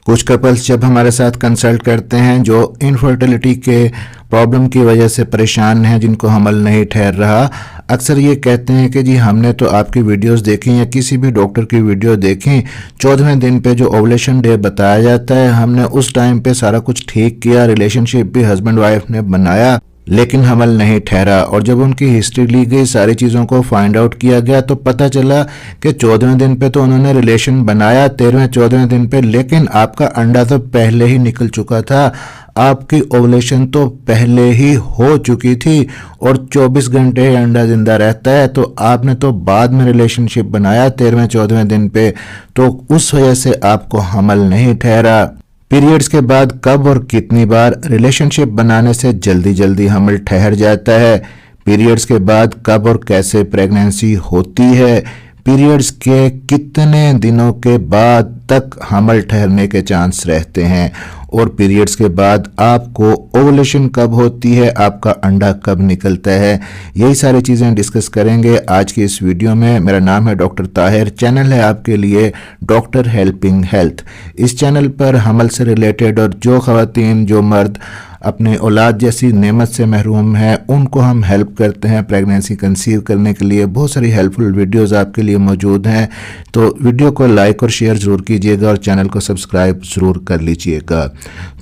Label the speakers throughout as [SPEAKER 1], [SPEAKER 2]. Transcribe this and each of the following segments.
[SPEAKER 1] कुछ कपल्स जब हमारे साथ कंसल्ट करते हैं जो इनफर्टिलिटी के प्रॉब्लम की वजह से परेशान हैं, जिनको हमल नहीं ठहर रहा, अक्सर ये कहते हैं कि जी हमने तो आपकी वीडियोस देखी या किसी भी डॉक्टर की वीडियो देखी, 14वें दिन पे जो ओवुलेशन डे बताया जाता है हमने उस टाइम पे सारा कुछ ठीक किया, रिलेशनशिप भी हस्बैंड वाइफ ने बनाया, लेकिन हमल नहीं ठहरा। और जब उनकी हिस्ट्री ली गई, सारी चीज़ों को फाइंड आउट किया गया, तो पता चला कि 14वें दिन पे तो उन्होंने रिलेशन बनाया, 13वें-14वें दिन पे, लेकिन आपका अंडा तो पहले ही निकल चुका था, आपकी ओवुलेशन तो पहले ही हो चुकी थी और 24 घंटे अंडा जिंदा रहता है। तो आपने तो बाद में रिलेशनशिप बनाया 13वें-14वें दिन पे, तो उस वजह से आपको हमल नहीं ठहरा। पीरियड्स के बाद कब और कितनी बार रिलेशनशिप बनाने से जल्दी जल्दी हमल ठहर जाता है? पीरियड्स के बाद कब और कैसे प्रेगनेंसी होती है? पीरियड्स के कितने दिनों के बाद तक हमल ठहरने के चांस रहते हैं? और पीरियड्स के बाद आपको ओवुलेशन कब होती है, आपका अंडा कब निकलता है? यही सारी चीज़ें डिस्कस करेंगे आज की इस वीडियो में। मेरा नाम है डॉक्टर ताहिर, चैनल है आपके लिए डॉक्टर हेल्पिंग हेल्थ। इस चैनल पर हमल से रिलेटेड और जो ख़वातीन जो मर्द अपने औलाद जैसी नेमत से महरूम है उनको हम हेल्प करते हैं प्रेगनेंसी कंसीव करने के लिए। बहुत सारी हेल्पफुल वीडियोस आपके लिए मौजूद हैं, तो वीडियो को लाइक और शेयर ज़रूर कीजिएगा और चैनल को सब्सक्राइब ज़रूर कर लीजिएगा।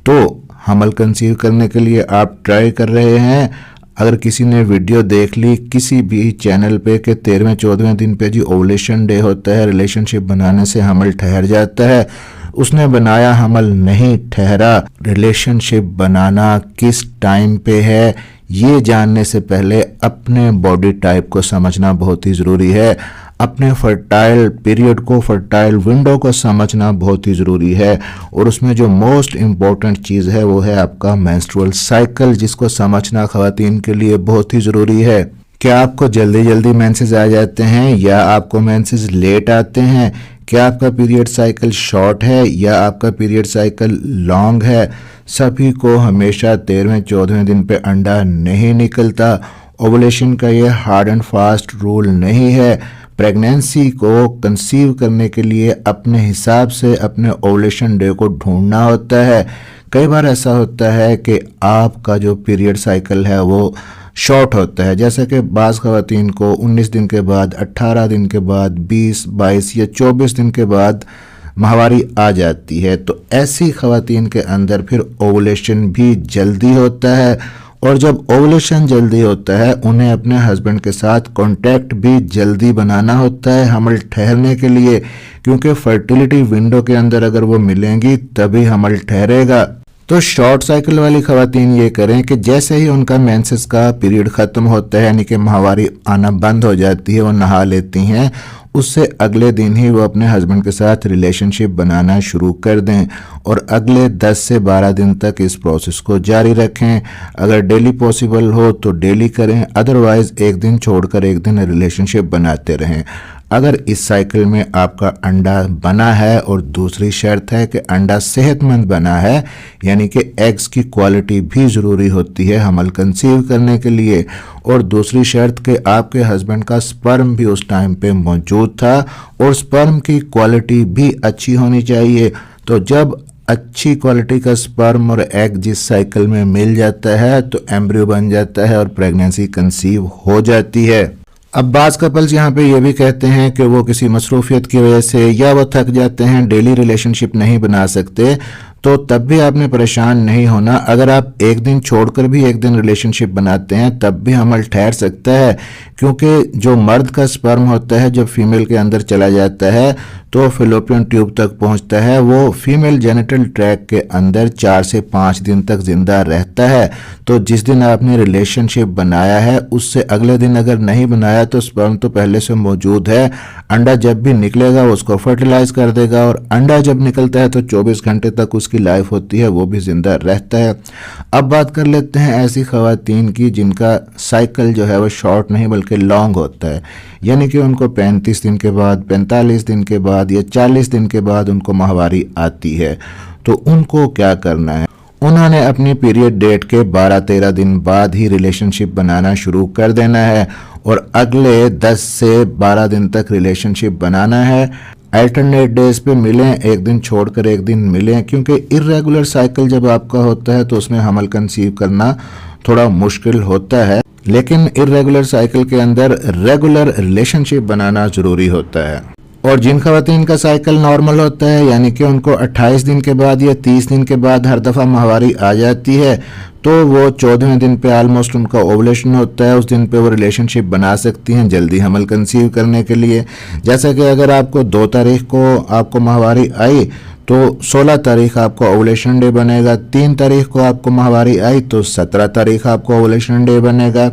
[SPEAKER 1] तो हमल कंसीव करने के लिए आप ट्राई कर रहे हैं, अगर किसी ने वीडियो देख ली किसी भी चैनल पे कि 13वें-14वें दिन पे जी ओवुलेशन डे होता है, रिलेशनशिप बनाने से हमल ठहर जाता है, उसने बनाया हमल नहीं ठहरा, रिलेशनशिप बनाना किस टाइम पे है, ये जानने से पहले अपने बॉडी टाइप को समझना बहुत ही ज़रूरी है। अपने फर्टाइल पीरियड को, फर्टाइल विंडो को समझना बहुत ही ज़रूरी है। और उसमें जो मोस्ट इम्पॉर्टेंट चीज़ है वो है आपका मेंस्ट्रुअल साइकिल, जिसको समझना ख़वातीन के लिए बहुत ही ज़रूरी है। क्या आपको जल्दी जल्दी मेंसेस आ जाते हैं या आपको मेंसेस लेट आते हैं? क्या आपका पीरियड साइकिल शॉर्ट है या आपका पीरियड साइकिल लॉन्ग है? सभी को हमेशा 13वें-14वें दिन पे अंडा नहीं निकलता। ओवुलेशन का ये हार्ड एंड फास्ट रूल नहीं है। प्रेगनेंसी को कंसीव करने के लिए अपने हिसाब से अपने ओवुलेशन डे को ढूंढना होता है। कई बार ऐसा होता है कि आपका जो पीरियड साइकिल है वो शॉर्ट होता है, जैसे कि बाज़ ख़वातीन को 19 दिन के बाद, 18 दिन के बाद, 20, 22 या 24 दिन के बाद माहवारी आ जाती है। तो ऐसी ख़वातीन के अंदर फिर ओवुलेशन भी जल्दी होता है, और जब ओवुलेशन जल्दी होता है उन्हें अपने हस्बैंड के साथ कांटेक्ट भी जल्दी बनाना होता है हमल ठहरने के लिए, क्योंकि फर्टिलिटी विंडो के अंदर अगर वो मिलेंगी तभी हमल ठहरेगा। तो शॉर्ट साइकिल वाली ख़वातीन ये करें कि जैसे ही उनका मेंसेस का पीरियड ख़त्म होता है, यानी कि माहवारी आना बंद हो जाती है, वो नहा लेती हैं, उससे अगले दिन ही वो अपने हस्बैंड के साथ रिलेशनशिप बनाना शुरू कर दें और अगले 10 से 12 दिन तक इस प्रोसेस को जारी रखें। अगर डेली पॉसिबल हो तो डेली करें, अदरवाइज़ एक दिन छोड़कर एक दिन रिलेशनशिप बनाते रहें। अगर इस साइकिल में आपका अंडा बना है, और दूसरी शर्त है कि अंडा सेहतमंद बना है, यानी कि एग्स की क्वालिटी भी ज़रूरी होती है हमल कंसीव करने के लिए, और दूसरी शर्त कि आपके हस्बैंड का स्पर्म भी उस टाइम पे मौजूद था और स्पर्म की क्वालिटी भी अच्छी होनी चाहिए। तो जब अच्छी क्वालिटी का स्पर्म और एग जिस साइकिल में मिल जाता है तो एम्ब्रियो बन जाता है और प्रेगनेंसी कंसीव हो जाती है। अब बाज़ कपल्स यहाँ पे ये भी कहते हैं कि वो किसी मसरूफियत की वजह से या वो थक जाते हैं, डेली रिलेशनशिप नहीं बना सकते, तो तब भी आपने परेशान नहीं होना। अगर आप एक दिन छोड़कर भी एक दिन रिलेशनशिप बनाते हैं तब भी हमल ठहर सकता है, क्योंकि जो मर्द का स्पर्म होता है जब फीमेल के अंदर चला जाता है तो फेलोपियन ट्यूब तक पहुंचता है, वो फीमेल जेनिटल ट्रैक के अंदर 4 से 5 दिन तक जिंदा रहता है। तो जिस दिन आपने रिलेशनशिप बनाया है उससे अगले दिन अगर नहीं बनाया तो स्पर्म तो पहले से मौजूद है, अंडा जब भी निकलेगा उसको फर्टिलाइज कर देगा, और अंडा जब निकलता है तो 24 घंटे तक उसकी लाइफ होती है, वो भी जिंदा रहता है। अब बात कर लेते हैं ऐसी ख़वातीन की जिनका साइकिल जो है वो शॉर्ट नहीं बल्कि लॉन्ग होता है, यानी कि उनको 35 दिन के बाद, 45 दिन के बाद या 40 दिन के बाद उनको माहवारी आती है। तो उनको क्या करना है? उन्होंने अपनी पीरियड डेट के 12-13 दिन बाद ही रिलेशनशिप बनाना शुरू कर देना है और अगले 10 से 12 दिन तक रिलेशनशिप बनाना है। अल्टरनेट डेज पे मिलें, एक दिन छोड़कर एक दिन मिलें, क्योंकि इर्रेगुलर साइकिल जब आपका होता है तो उसमें हमल कंसीव करना थोड़ा मुश्किल होता है। लेकिन इर्रेगुलर साइकिल के अंदर रेगुलर रिलेशनशिप बनाना ज़रूरी होता है। और जिन खवातीन का साइकिल नॉर्मल होता है, यानी कि उनको 28 दिन के बाद या 30 दिन के बाद हर दफ़ा माहवारी आ जाती है, तो वो 14वें दिन पे ऑलमोस्ट उनका ओवुलेशन होता है। उस दिन पे वो रिलेशनशिप बना सकती हैं जल्दी हमल कंसीव करने के लिए। जैसा कि अगर आपको 2 तारीख को आपको माहवारी आई तो 16 तारीख आपका ओवुलेशन डे बनेगा, 3 तारीख को आपको माहवारी आई तो 17 तारीख आपको ओवुलेशन डे बनेगा,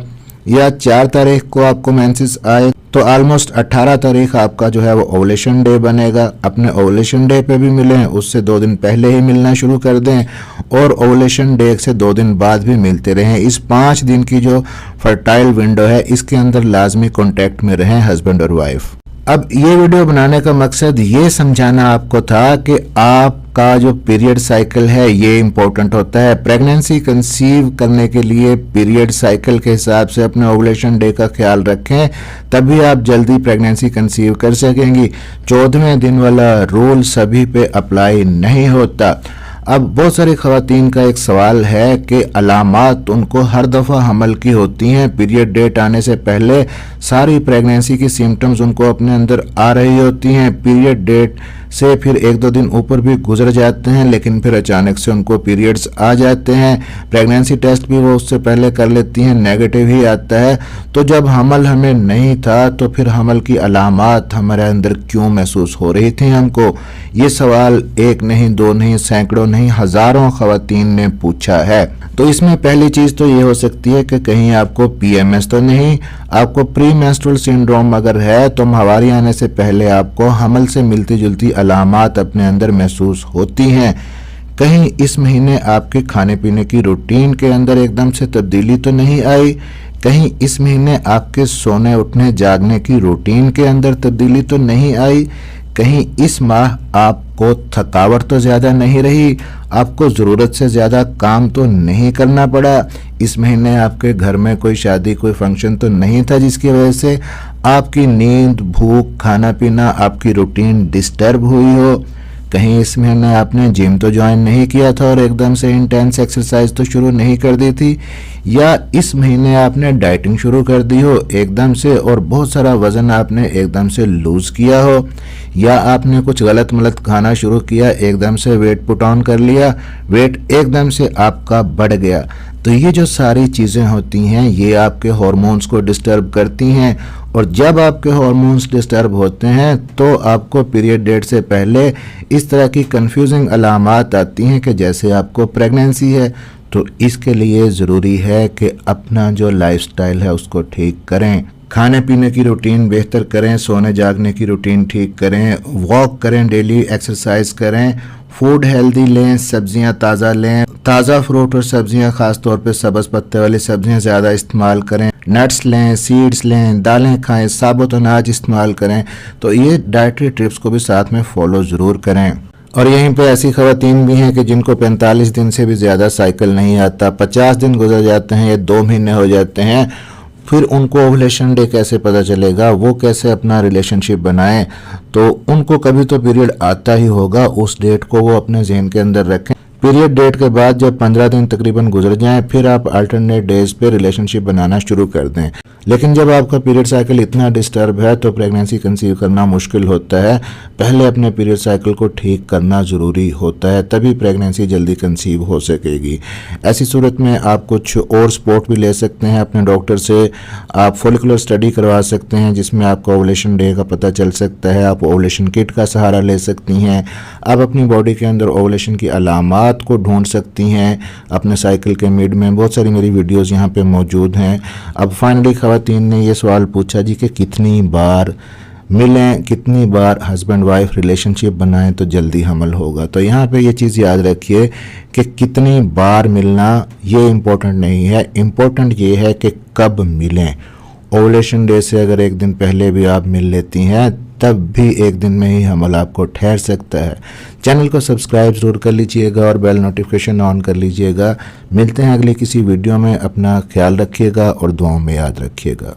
[SPEAKER 1] या 4 तारीख को आपको मेंसेस आए तो ऑलमोस्ट 18 तारीख आपका जो है वो ओवुलेशन डे बनेगा। अपने ओवुलेशन डे पे भी मिलें, उससे 2 दिन पहले ही मिलना शुरू कर दें, और ओवुलेशन डे से 2 दिन बाद भी मिलते रहें। इस 5 दिन की जो फर्टाइल विंडो है, इसके अंदर लाजमी कॉन्टैक्ट में रहें हस्बैंड और वाइफ। अब ये वीडियो बनाने का मकसद ये समझाना आपको था कि आपका जो पीरियड साइकिल है ये इम्पोर्टेंट होता है। प्रेगनेंसी कंसीव करने के लिए पीरियड साइकिल के हिसाब से अपने ओवुलेशन डे का ख्याल रखें, तभी आप जल्दी प्रेगनेंसी कंसीव कर सकेंगी। 14वें दिन वाला रूल सभी पे अप्लाई नहीं होता। अब बहुत सारी खवातीन का एक सवाल है कि अलामात उनको हर दफ़ा हमल की होती हैं, पीरियड डेट आने से पहले सारी प्रेगनेंसी की सिम्टम्स उनको अपने अंदर आ रही होती हैं। पीरियड डेट से फिर 1-2 दिन ऊपर भी गुजर जाते हैं, लेकिन फिर अचानक से उनको पीरियड्स आ जाते हैं। प्रेगनेंसी टेस्ट भी वो उससे पहले कर लेती हैं, नेगेटिव ही आता है। तो जब हमल हमें नहीं था तो फिर हमल की अलामात हमारे अंदर क्यों महसूस हो रही थी हमको? ये सवाल एक नहीं, 2 नहीं, सैकड़ों नहीं, हज़ारों खवातीन ने पूछा है। तो इसमें पहली चीज़ तो ये हो सकती है कि कहीं आपको PMS तो नहीं, आपको प्री मेंस्ट्रुअल सिंड्रोम अगर है तो माहवारी आने से पहले आपको हमल से मिलती जुलती अलामात अपने अंदर महसूस होती हैं। कहीं इस महीने आपके खाने पीने की रूटीन के अंदर एकदम से तब्दीली तो नहीं आई, कहीं इस महीने आपके सोने उठने जागने की रूटीन के अंदर तब्दीली तो नहीं आई, कहीं इस माह आपको थकावट तो ज़्यादा नहीं रही, आपको ज़रूरत से ज़्यादा काम तो नहीं करना पड़ा, इस महीने आपके घर में कोई शादी कोई फंक्शन तो नहीं था जिसकी वजह से आपकी नींद, भूख, खाना पीना, आपकी रूटीन डिस्टर्ब हुई हो, कहीं इस महीने आपने जिम तो ज्वाइन नहीं किया था और एकदम से इंटेंस एक्सरसाइज तो शुरू नहीं कर दी थी, या इस महीने आपने डाइटिंग शुरू कर दी हो एकदम से और बहुत सारा वज़न आपने एकदम से लूज़ किया हो, या आपने कुछ गलत मलत खाना शुरू किया, एकदम से वेट पुट ऑन कर लिया, वेट एकदम से आपका बढ़ गया। तो ये जो सारी चीज़ें होती हैं ये आपके हार्मोन्स को डिस्टर्ब करती हैं, और जब आपके हार्मोन्स डिस्टर्ब होते हैं तो आपको पीरियड डेट से पहले इस तरह की कंफ्यूजिंग अलामात आती हैं कि जैसे आपको प्रेगनेंसी है। तो इसके लिए ज़रूरी है कि अपना जो लाइफस्टाइल है उसको ठीक करें, खाने पीने की रूटीन बेहतर करें, सोने जागने की रूटीन ठीक करें, वॉक करें, डेली एक्सरसाइज करें, फूड हेल्दी लें, सब्जियां ताज़ा लें, ताज़ा फ्रूट और सब्जियां ख़ास तौर पे सब्ज़ पत्ते वाली सब्जियां ज़्यादा इस्तेमाल करें, नट्स लें, सीड्स लें, दालें खाएं, साबुत अनाज इस्तेमाल करें। तो ये डाइटरी टिप्स को भी साथ में फॉलो ज़रूर करें। और यहीं पे ऐसी खवातीन भी हैं कि जिनको 45 दिन से भी ज़्यादा साइकिल नहीं आता, 50 दिन गुजर जाते हैं या 2 महीने हो जाते हैं, फिर उनको ओवुलेशन डे कैसे पता चलेगा, वो कैसे अपना रिलेशनशिप बनाएं? तो उनको कभी तो पीरियड आता ही होगा, उस डेट को वो अपने जहन के अंदर रखें। पीरियड डेट के बाद जब 15 दिन तकरीबन गुजर जाएं फिर आप अल्टरनेट डेज पे रिलेशनशिप बनाना शुरू कर दें। लेकिन जब आपका पीरियड साइकिल इतना डिस्टर्ब है तो प्रेगनेंसी कंसीव करना मुश्किल होता है। पहले अपने पीरियड साइकिल को ठीक करना ज़रूरी होता है, तभी प्रेगनेंसी जल्दी कंसीव हो सकेगी। ऐसी सूरत में आप कुछ और सपोर्ट भी ले सकते हैं अपने डॉक्टर से। आप फॉलिकुलर स्टडी करवा सकते हैं जिसमें आपको ओवुलेशन डे का पता चल सकता है। आप ओवुलेशन किट का सहारा ले सकती हैं। आप अपनी बॉडी के अंदर ओवुलेशन की अलामात को ढूंढ सकती हैं अपने साइकिल के मिड में। बहुत सारी मेरी वीडियोस यहाँ पे मौजूद हैं। अब फाइनली खवातीन ने ये सवाल पूछा जी कि कितनी बार मिलें, कितनी बार हस्बैंड वाइफ रिलेशनशिप बनाएं तो जल्दी हमल होगा। तो यहाँ पे ये चीज़ याद रखिए कि कितनी बार मिलना ये इम्पोर्टेंट नहीं है, इम्पोर्टेंट ये है कि कब मिलें। ओवुलेशन डे से अगर एक दिन पहले भी आप मिल लेती हैं तब भी एक दिन में ही हमल आपको ठहर सकता है। चैनल को सब्सक्राइब ज़रूर कर लीजिएगा और बेल नोटिफिकेशन ऑन कर लीजिएगा। मिलते हैं अगले किसी वीडियो में। अपना ख्याल रखिएगा और दुआओं में याद रखिएगा।